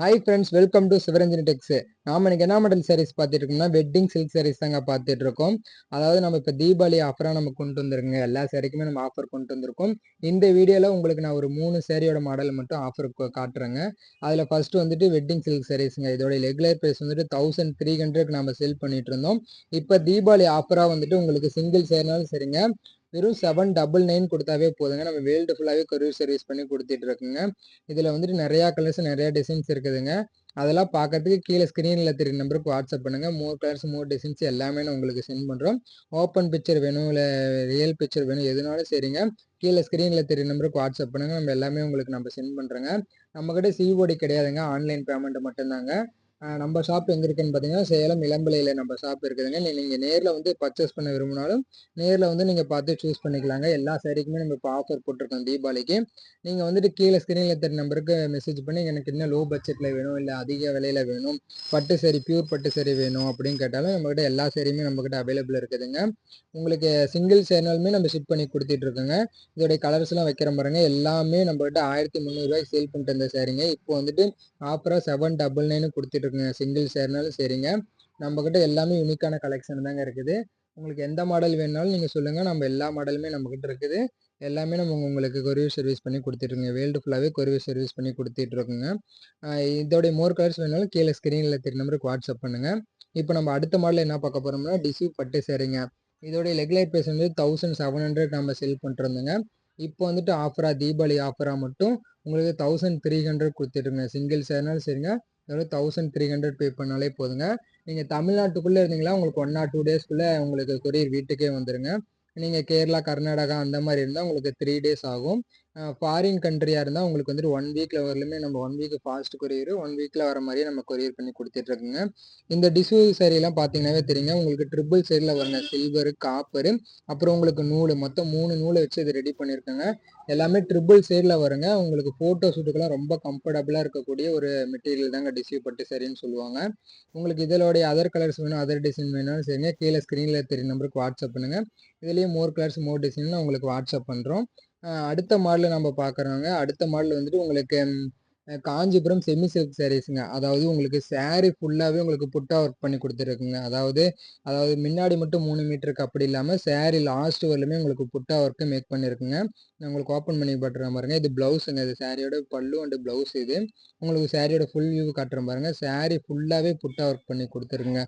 Hi friends, welcome to Sivaranjani techs. நாம இன்னைக்கு என்ன மாடல் சாரீஸ் பார்த்துட்டு இருக்கோம்னா வெட்டிங் சில்க் சாரீஸ் தாங்க பார்த்துட்டு இருக்கோம். அதாவது நம்ம இப்போ தீபாவளி ஆஃபராக நம்ம கொண்டு வந்திருக்கோங்க. எல்லா சாரிக்குமே நம்ம ஆஃபர் கொண்டு வந்திருக்கோம். இந்த வீடியோவில் உங்களுக்கு நான் ஒரு 3 சாரியோட மாடல் மட்டும் ஆஃபர் காட்டுறேங்க. அதில் ஃபர்ஸ்ட் வந்துட்டு வெட்டிங் சில்க் சாரீஸுங்க. இதோட ரெகுலர் ப்ரைஸ் வந்துட்டு 1300 நம்ம செல் பண்ணிட்டு இருந்தோம். இப்போ தீபாவளி ஆஃபராக வந்துட்டு உங்களுக்கு சிங்கிள் சேரினாலும் சரிங்க, வெறும் 799 கொடுத்தாவே போதுங்க. நம்ம வேர்ல்டு ஃபுல்லாகவே கொரியர் சர்வீஸ் பண்ணி கொடுத்துட்டு இருக்குங்க. இதில் வந்துட்டு நிறையா கலர்ஸ் நிறையா டிசைன்ஸ் இருக்குதுங்க. அதெல்லாம் பார்க்கறதுக்கு கீழே ஸ்க்ரீனில் தெரிய நம்பருக்கு வாட்ஸ்அப் பண்ணுங்கள். மோர் கலர்ஸ் மோர் டிசைன்ஸ் எல்லாமே நான் உங்களுக்கு சென்ட் பண்ணுறோம். ஓப்பன் பிக்சர் வேணும் இல்லை ரியல் பிக்சர் வேணும், எதுனாலும் சரிங்க, கீழே ஸ்க்ரீனில் தெரிய நம்பருக்கு வாட்ஸ்அப் பண்ணுங்கள். நம்ம எல்லாமே உங்களுக்கு நம்ம சென்ட் பண்ணுறோங்க. நம்மக்கிட்ட சிஓடி கிடையாதுங்க, ஆன்லைன் பேமெண்ட் மட்டும்தாங்க. நம்ம ஷாப் எங்கே இருக்குன்னு பார்த்தீங்கன்னா சேலம் இளம்பிள்ளையில் நம்ம ஷாப் இருக்குதுங்க. நீங்கள் நேரில் வந்து பர்ச்சேஸ் பண்ண விரும்பினாலும் நேரில் வந்து நீங்கள் பார்த்து சூஸ் பண்ணிக்கலாங்க. எல்லா சாரிக்குமே நம்ம இப்போ ஆஃபர் போட்டிருக்கோம் தீபாவளிக்கு. நீங்கள் வந்துட்டு கீழே ஸ்க்ரீனில் தெரிய நம்பருக்கு மெசேஜ் பண்ணி எனக்கு இன்னும் லோ பட்ஜெட்டில் வேணும் இல்லை அதிக விலையில் வேணும், பட்டு சரி பியூர் பட்டு சரி வேணும் அப்படின்னு கேட்டாலும் நம்மக்கிட்ட எல்லா சாரியுமே நம்மக்கிட்ட அவைலபிள் இருக்குதுங்க. உங்களுக்கு சிங்கிள் சேரினாலுமே நம்ம ஷிப் பண்ணி கொடுத்துட்ருக்கோங்க. இதோடைய கலர்ஸ்லாம் வைக்கிற பாருங்க, எல்லாமே நம்மக்கிட்ட 1300 சேல் பண்ணிட்டு இருந்த சாரிங்க. இப்போ வந்துட்டு ஆஃபராக 799 கொடுத்துட்டு இருக்குங்க. சிங்கிள் சேரினாலும் சரிங்க. நம்மக்கிட்ட எல்லாமே யூனிக்கான கலெக்ஷன் தாங்க இருக்குது. உங்களுக்கு எந்த மாடல் வேணுனாலும் நீங்கள் சொல்லுங்கள், நம்ம எல்லா மாடலுமே நம்மக்கிட்ட இருக்குது. எல்லாமே நம்ம உங்களுக்கு கொரியர் சர்வீஸ் பண்ணி கொடுத்துட்ருங்க. வேர்ல்டு ஃபுல்லாகவே கொரியர் சர்வீஸ் பண்ணி கொடுத்துட்ருக்குங்க. இதோடைய மோர் கலர்ஸ் வேணாலும் கீழே ஸ்க்ரீனில் தெரிய நம்பருக்கு வாட்ஸ்அப் பண்ணுங்கள். இப்போ நம்ம அடுத்த மாடல் என்ன பார்க்க போகிறோம்னா டிஷ்யூ பட்டு சேரிங்க. இதோடைய ரெகுலர் ப்ரைஸ் வந்து 1700 நம்ம செல் பண்ணிருந்தோங்க. இப்போ வந்துட்டு ஆஃபராக தீபாவளி ஆஃபராக மட்டும் உங்களுக்கு 1300 கொடுத்துட்ருங்க. சிங்கிள் சேரினாலும் சரிங்க, இதோட 1300 பே பண்ணாலே போதுங்க. நீங்கள் தமிழ்நாட்டுக்குள்ளே இருந்தீங்களா உங்களுக்கு 1 ஆர் 2 டேஸ்க்குள்ளே உங்களுக்கு கொரியர் வீட்டுக்கே வந்துடுங்க. நீங்கள் கேரளா கர்நாடகா அந்த மாதிரி இருந்தால் உங்களுக்கு 3 டேஸ் ஆகும். ஃபாரின் கண்ட்ரியாக இருந்தால் உங்களுக்கு வந்துட்டு 1 வீக்கில் வரலுமே நம்ம 1 வீக் ஃபாஸ்ட் கொரியர் 1 வீக்கில் வர மாதிரியே நம்ம கொரியர் பண்ணி கொடுத்துட்ருக்குங்க. இந்த டிஷ்யூ சேரீலாம் பார்த்தீங்கன்னாவே தெரியுங்க, உங்களுக்கு ட்ரிபிள் சைடில் வருங்க, சில்வரு காப்பரு அப்புறம் உங்களுக்கு நூல், மொத்தம் 3 நூலை வச்சு இது ரெடி பண்ணியிருக்கேங்க. எல்லாமே ட்ரிபிள் சைடில் வருங்க. உங்களுக்கு ஃபோட்டோ ஷூட்டுக்கெல்லாம் ரொம்ப கம்ஃபர்டபுளாக இருக்கக்கூடிய ஒரு மெட்டீரியல் தாங்க டிஷ்யூ பட்டு சரின்னு சொல்லுவாங்க. உங்களுக்கு இதோடைய அதர் கலர்ஸ் வேணும், அதர் டிசைன் வேணும்னு சரிங்க, கீழே ஸ்க்ரீனில் தெரிய நம்பருக்கு வாட்ஸ்அப் பண்ணுங்கள். இதுலேயே மோர் கலர்ஸ் மோர் டிசைன் உங்களுக்கு வாட்ஸ்அப் பண்ணுறோம். அடுத்த மாடல் நம்ம பார்க்குறோங்க. அடுத்த மாடல் வந்துட்டு உங்களுக்கு காஞ்சிபுரம் செமி சில்க் சாரீஸுங்க. அதாவது உங்களுக்கு சாரீ ஃபுல்லாகவே உங்களுக்கு புட்டா ஒர்க் பண்ணி கொடுத்துருக்குங்க. அதாவது அதாவது முன்னாடி மட்டும் 3 மீட்டருக்கு அப்படி இல்லாமல் சாரீ லாஸ்ட் வரலுமே உங்களுக்கு புட்டா ஒர்க்கு மேக் பண்ணியிருக்குங்க. நான் உங்களுக்கு ஓப்பன் பண்ணி காட்டுறேன் பாருங்க. இது ப்ளவுஸுங்க. இது சாரியோட பல்லு அண்ட் ப்ளவுஸ். இது உங்களுக்கு சாரியோட ஃபுல் வியூ காட்டுறேன் பாருங்க. சாரீ ஃபுல்லாகவே புட்டா ஒர்க் பண்ணி கொடுத்துருக்குங்க.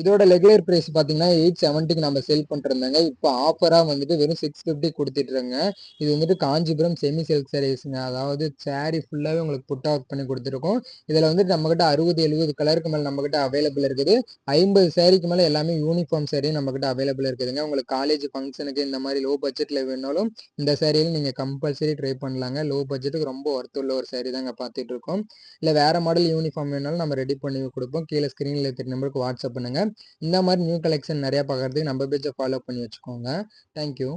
இதோட ரெகுலர் பிரைஸ் பார்த்தீங்கன்னா 870க்கு நம்ம செல் பண்ணிருந்தாங்க. இப்போ ஆஃபராக வந்துட்டு வெறும் 650 கொடுத்துட்ருங்க. இது வந்துட்டு காஞ்சிபுரம் செமி சில்க் சாரீஸுங்க. அதாவது சாரீ ஃபுல்லாகவே உங்களுக்கு புட்டா ஒர்க் பண்ணி கொடுத்துருக்கோம். இதில் வந்துட்டு நம்மக்கிட்ட 60-70 கலருக்கு மேலே நம்மக்கிட்ட அவைலபிள் இருக்குது. 50 சாரீக்கு மேலே எல்லாமே யூனிஃபார்ம் சாரீ நம்மக்கிட்ட அவைலபிள் இருக்குதுங்க. உங்களுக்கு காலேஜ் ஃபங்க்ஷனுக்கு இந்த மாதிரி லோ பட்ஜெட்டில் வேணாலும் இந்த சாரியில் நீங்கள் கம்பல்சரி ட்ரை பண்ணலாங்க. லோ பட்ஜெட்டுக்கு ரொம்ப ஒர்த் உள்ள ஒரு சாரீ தாங்க பார்த்துட்டு இருக்கோம். இல்லை வேறு மாடல் யூனிஃபார்ம் வேணாலும் நம்ம ரெடி பண்ணி கொடுப்போம். கீழே ஸ்க்ரீனில் தெரிய நம்பருக்கு வாட்ஸ்அப் பண்ணுங்கள். இந்த மாதிரி நியூ கலெக்ஷன் நிறையா பார்க்கறதுக்கு நம்ம பேஜை ஃபாலோ பண்ணி வச்சுக்கோங்க. தேங்க்யூ.